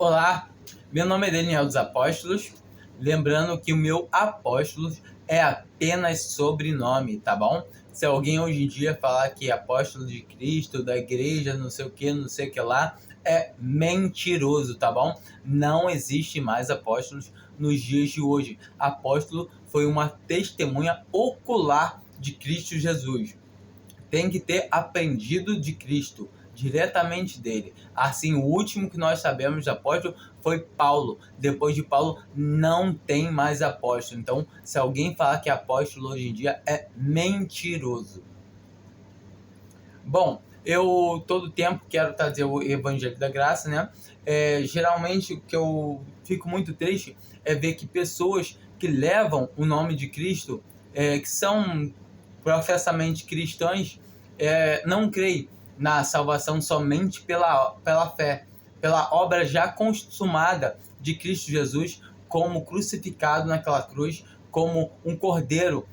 Olá, meu nome é Daniel dos Apóstolos. Lembrando que o meu apóstolos é apenas sobrenome, tá bom? Se alguém hoje em dia falar que é apóstolo de Cristo, da igreja, não sei o que lá, é mentiroso, tá bom? Não existe mais apóstolos nos dias de hoje. Apóstolo foi uma testemunha ocular de Cristo Jesus. Tem que ter aprendido de Cristo, diretamente dele. Assim, o último que nós sabemos de apóstolo foi Paulo. Depois de Paulo, não tem mais apóstolo. Então, se alguém falar que é apóstolo hoje em dia, é mentiroso. Bom, eu todo tempo quero trazer o Evangelho da Graça, né? Geralmente, o que eu fico muito triste é ver que pessoas que levam o nome de Cristo, que são professamente cristãs, não creem na salvação somente pela fé, pela obra já consumada de Cristo Jesus, como crucificado naquela cruz, como um cordeiro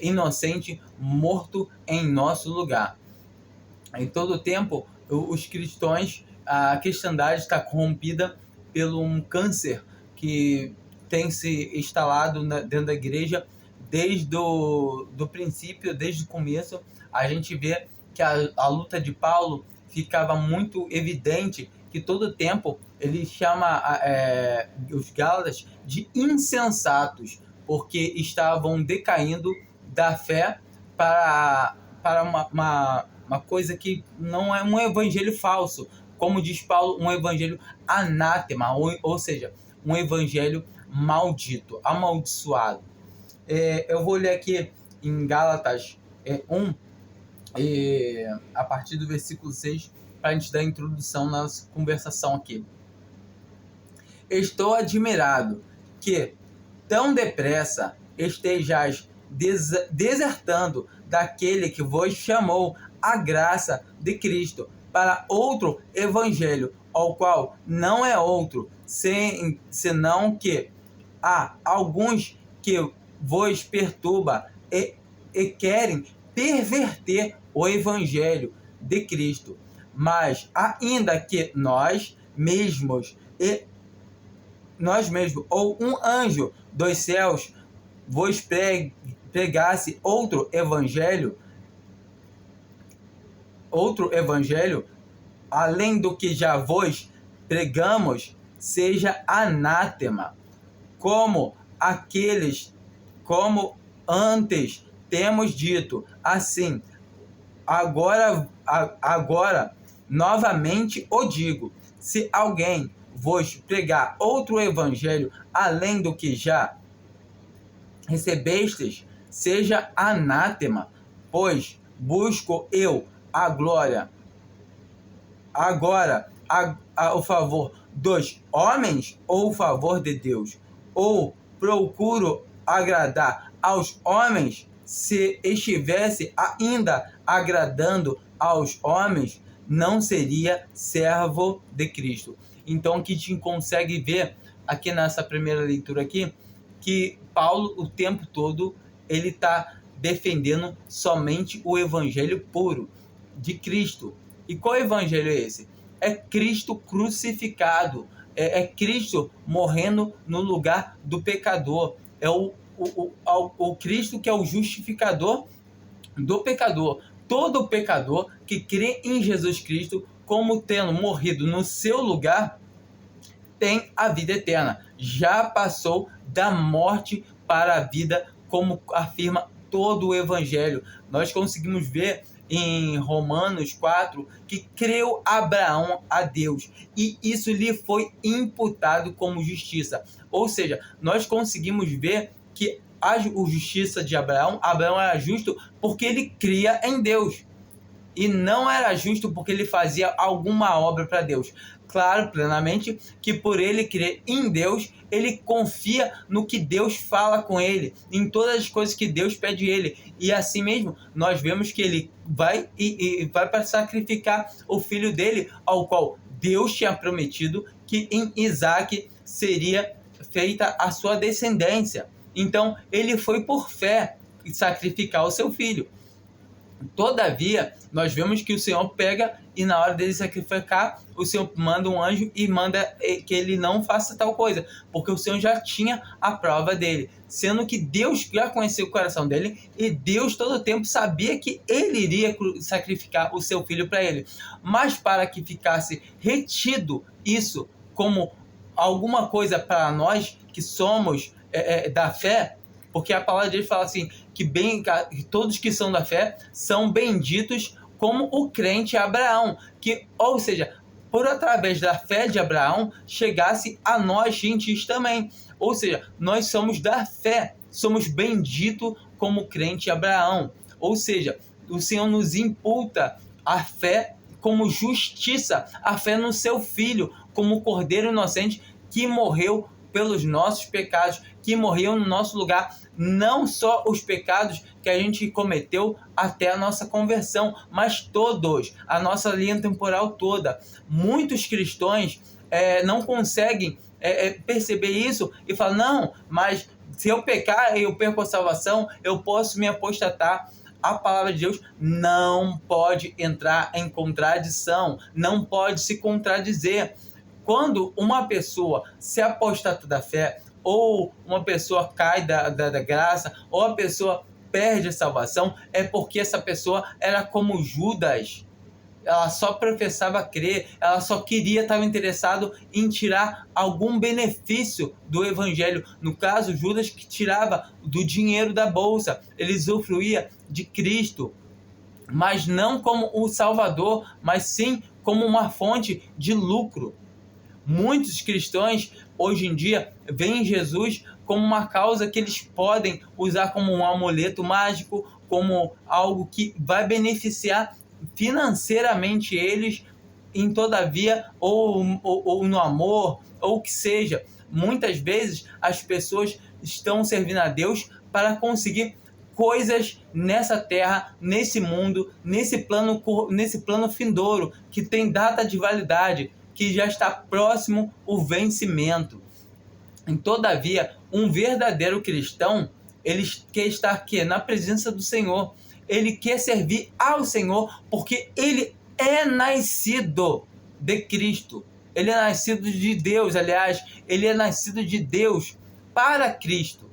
inocente morto em nosso lugar. Em todo o tempo, os cristãos, a cristandade está corrompida pelo um câncer que tem se instalado dentro da igreja desde do princípio, desde o começo. A gente vê que a luta de Paulo ficava muito evidente, que todo o tempo ele chama os Gálatas de insensatos, porque estavam decaindo da fé para uma coisa que não é um evangelho falso, como diz Paulo, um evangelho anátema, ou seja, um evangelho maldito, amaldiçoado. Eu vou ler aqui em Gálatas 1, a partir do versículo 6, para a gente dar a introdução na nossa conversação aqui. Estou admirado que tão depressa estejais desertando daquele que vos chamou a graça de Cristo para outro evangelho, ao qual não é outro, senão que há alguns que vos perturba e querem perverter o evangelho de Cristo. Mas ainda que nós mesmos ou um anjo dos céus vos pregasse outro evangelho, além do que já vos pregamos, seja anátema, como antes temos dito. Assim, agora novamente o digo: se alguém vos pregar outro evangelho além do que já recebestes, seja anátema, pois busco eu a glória agora o favor dos homens ou o favor de Deus? Ou procuro agradar aos homens? Se estivesse ainda agradando aos homens, não seria servo de Cristo. Então aqui a gente consegue ver, aqui nessa primeira leitura aqui, que Paulo o tempo todo ele está defendendo somente o evangelho puro de Cristo. E qual evangelho é esse? É Cristo crucificado, é Cristo morrendo no lugar do pecador, é o Cristo que é o justificador do pecador. Todo pecador que crê em Jesus Cristo como tendo morrido no seu lugar tem a vida eterna. Já passou da morte para a vida, como afirma todo o evangelho. Nós conseguimos ver em Romanos 4 que creu Abraão a Deus e isso lhe foi imputado como justiça. Ou seja, nós conseguimos ver que a justiça de Abraão era justo porque ele cria em Deus e não era justo porque ele fazia alguma obra para Deus. Claro, plenamente, que por ele crer em Deus, ele confia no que Deus fala com ele, em todas as coisas que Deus pede a ele. E assim mesmo, nós vemos que ele vai vai para sacrificar o filho dele, ao qual Deus tinha prometido que em Isaac seria feita a sua descendência. Então, ele foi por fé sacrificar o seu filho. Todavia, nós vemos que o Senhor pega e na hora dele sacrificar, o Senhor manda um anjo e manda que ele não faça tal coisa, porque o Senhor já tinha a prova dele, sendo que Deus já conhecia o coração dele e Deus todo o tempo sabia que ele iria sacrificar o seu filho para ele. Mas para que ficasse retido isso como alguma coisa para nós que somos da fé, porque a palavra de Deus fala assim, que todos que são da fé são benditos como o crente Abraão, ou seja, por através da fé de Abraão, chegasse a nós gentios também. Ou seja, nós somos da fé, somos benditos como o crente Abraão. Ou seja, o Senhor nos imputa a fé como justiça, a fé no seu Filho, como o Cordeiro inocente que morreu pelos nossos pecados, que morreu no nosso lugar, não só os pecados que a gente cometeu até a nossa conversão, mas todos, a nossa linha temporal toda. Muitos cristãos não conseguem perceber isso e falam, não, mas se eu pecar, eu perco a salvação, eu posso me apostatar. A palavra de Deus não pode entrar em contradição, não pode se contradizer. Quando uma pessoa se apostata da fé, ou uma pessoa cai da graça, ou a pessoa perde a salvação, é porque essa pessoa era como Judas. Ela só professava crer, ela só estava interessado em tirar algum benefício do evangelho. No caso, Judas, que tirava do dinheiro da bolsa, ele usufruía de Cristo, mas não como o Salvador, mas sim como uma fonte de lucro. Muitos cristãos, hoje em dia, veem Jesus como uma causa que eles podem usar como um amuleto mágico, como algo que vai beneficiar financeiramente eles, em todavia, ou no amor, ou o que seja. Muitas vezes, as pessoas estão servindo a Deus para conseguir coisas nessa terra, nesse mundo, nesse plano findouro, que tem data de validade, que já está próximo o vencimento. Todavia, um verdadeiro cristão, ele quer estar aqui na presença do Senhor. Ele quer servir ao Senhor porque ele é nascido de Cristo. Ele é nascido de Deus, aliás, ele é nascido de Deus para Cristo.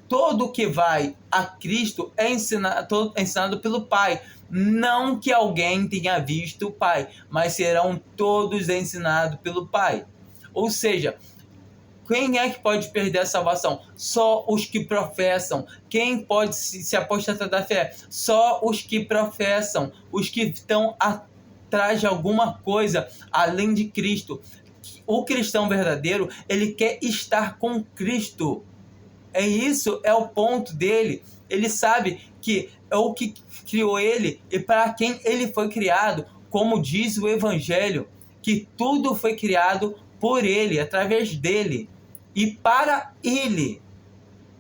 Todo que vai a Cristo é ensinado pelo Pai. Não que alguém tenha visto o Pai, mas serão todos ensinados pelo Pai. Ou seja, quem é que pode perder a salvação? Só os que professam. Quem pode se apostatar da fé? Só os que professam, os que estão atrás de alguma coisa além de Cristo. O cristão verdadeiro, ele quer estar com Cristo. Isso é o ponto dele. Ele sabe que é o que criou ele e para quem ele foi criado, como diz o Evangelho, que tudo foi criado por ele, através dele e para ele.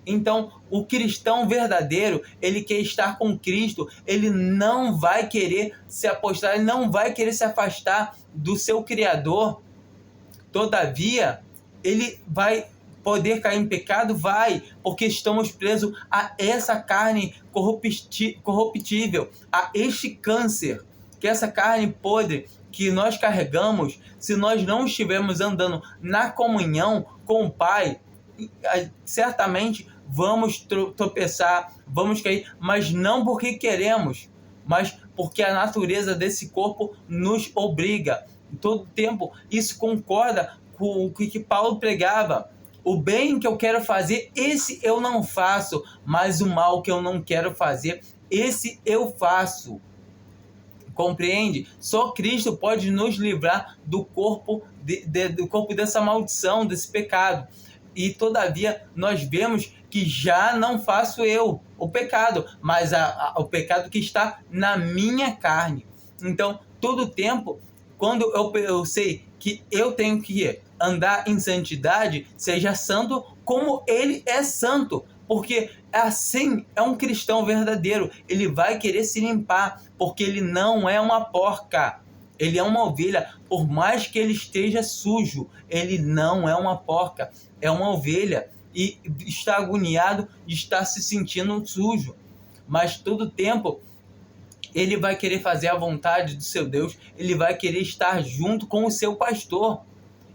Então, o cristão verdadeiro, ele quer estar com Cristo, ele não vai querer se apostar, ele não vai querer se afastar do seu Criador. Todavia, ele vai poder cair em pecado? Vai, porque estamos presos a essa carne corruptível, a este câncer, que essa carne podre que nós carregamos, se nós não estivermos andando na comunhão com o Pai, certamente vamos tropeçar, vamos cair, mas não porque queremos, mas porque a natureza desse corpo nos obriga. Em todo tempo, isso concorda com o que Paulo pregava. O bem que eu quero fazer, esse eu não faço, mas o mal que eu não quero fazer, esse eu faço. Compreende? Só Cristo pode nos livrar do corpo dessa maldição, desse pecado. E todavia nós vemos que já não faço eu o pecado, mas o pecado que está na minha carne. Então, todo tempo, quando eu sei que eu tenho que andar em santidade, seja santo como ele é santo, porque assim é um cristão verdadeiro. Ele vai querer se limpar, porque ele não é uma porca, ele é uma ovelha. Por mais que ele esteja sujo, ele não é uma porca, é uma ovelha e está agoniado de estar se sentindo sujo. mas todo tempo ele vai querer fazer a vontade do seu Deus, ele vai querer estar junto com o seu pastor.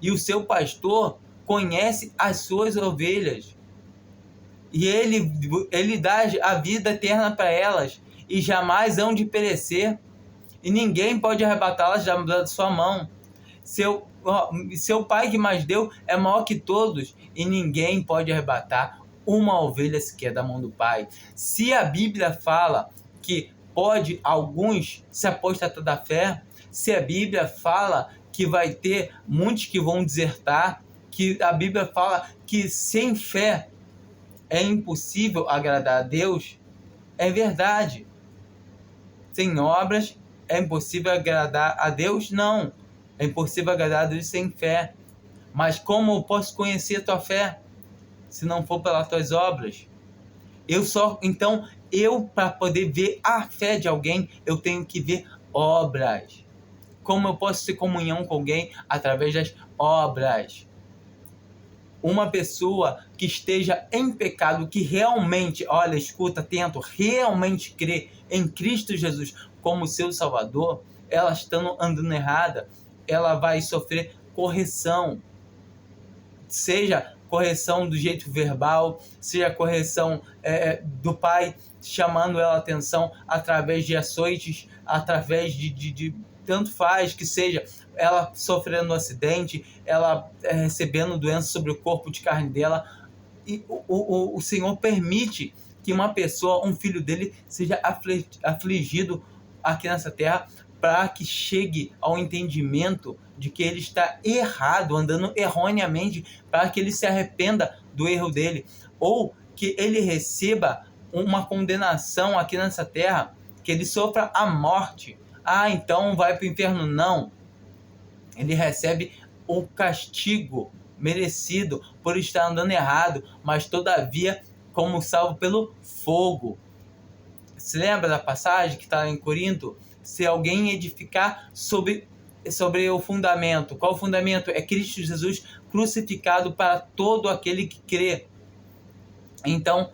E o seu pastor conhece as suas ovelhas. E ele dá a vida eterna para elas, e jamais hão de perecer, e ninguém pode arrebatá-las da sua mão. Seu Pai que mais deu é maior que todos, e ninguém pode arrebatar uma ovelha sequer da mão do Pai. Se a Bíblia fala que pode alguns se apostatar da fé, se a Bíblia fala que vai ter muitos que vão desertar, que a Bíblia fala que sem fé é impossível agradar a Deus, é verdade. Sem obras é impossível agradar a Deus? Não. É impossível agradar a Deus sem fé. Mas como eu posso conhecer a tua fé se não for pelas tuas obras? Então, para poder ver a fé de alguém, eu tenho que ver obras. Como eu posso ter comunhão com alguém? Através das obras. Uma pessoa que esteja em pecado, que realmente, olha, escuta, atento, realmente crê em Cristo Jesus como seu Salvador, ela estando andando errada, ela vai sofrer correção. Seja correção do jeito verbal, seja correção do pai chamando ela a atenção através de açoites, através de tanto faz que seja, ela sofrendo um acidente, ela recebendo doença sobre o corpo de carne dela. E o Senhor permite que uma pessoa, um filho dele, seja afligido aqui nessa terra, para que chegue ao entendimento de que ele está errado, andando erroneamente, para que ele se arrependa do erro dele, ou que ele receba uma condenação aqui nessa terra, que ele sofra a morte. Ah, então vai para o inferno? Não. Ele recebe o castigo merecido por estar andando errado, mas todavia como salvo pelo fogo. Se lembra da passagem que está em Corinto? Se alguém edificar sobre o fundamento. Qual o fundamento? É Cristo Jesus crucificado para todo aquele que crê. Então,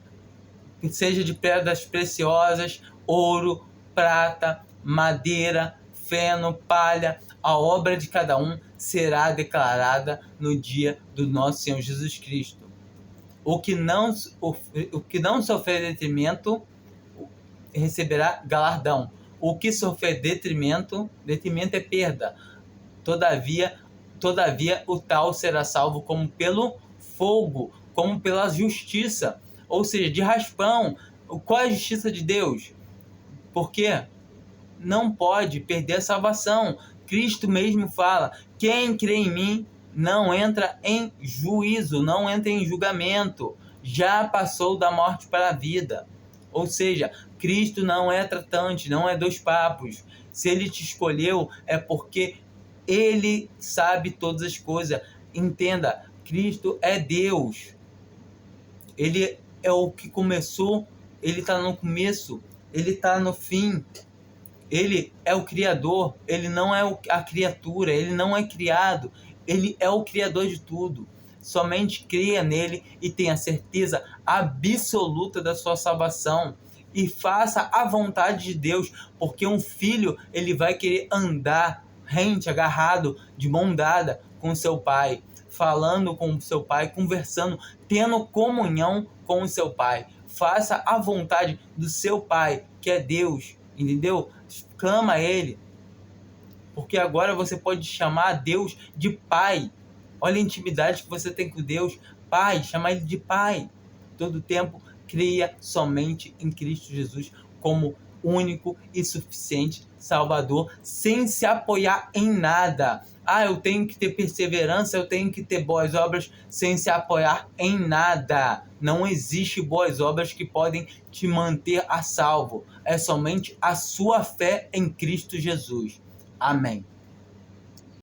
seja de pedras preciosas, ouro, prata, madeira, feno, palha, a obra de cada um será declarada no dia do nosso Senhor Jesus Cristo. O que não sofrer detrimento receberá galardão. O que sofrer detrimento é perda. Todavia, o tal será salvo como pelo fogo, como pela justiça. Ou seja, de raspão. Qual é a justiça de Deus? Porque não pode perder a salvação. Cristo mesmo fala: quem crê em mim não entra em juízo, não entra em julgamento. Já passou da morte para a vida. Ou seja, Cristo não é tratante, não é dois papos. Se ele te escolheu, é porque ele sabe todas as coisas. Entenda, Cristo é Deus. Ele é o que começou, ele está no começo, ele está no fim. Ele é o Criador, ele não é a criatura, ele não é criado, ele é o Criador de tudo. Somente creia nele e tenha certeza absoluta da sua salvação. E faça a vontade de Deus, porque um filho, ele vai querer andar rente, agarrado, de mão dada com seu pai, falando com seu pai, conversando, tendo comunhão com o seu pai. Faça a vontade do seu pai, que é Deus, entendeu? Clama a ele, porque agora você pode chamar a Deus de pai. Olha a intimidade que você tem com Deus. Pai, chama ele de pai. Todo tempo, creia somente em Cristo Jesus como único e suficiente Salvador, sem se apoiar em nada. Ah, eu tenho que ter perseverança, eu tenho que ter boas obras, sem se apoiar em nada. Não existe boas obras que podem te manter a salvo. É somente a sua fé em Cristo Jesus. Amém.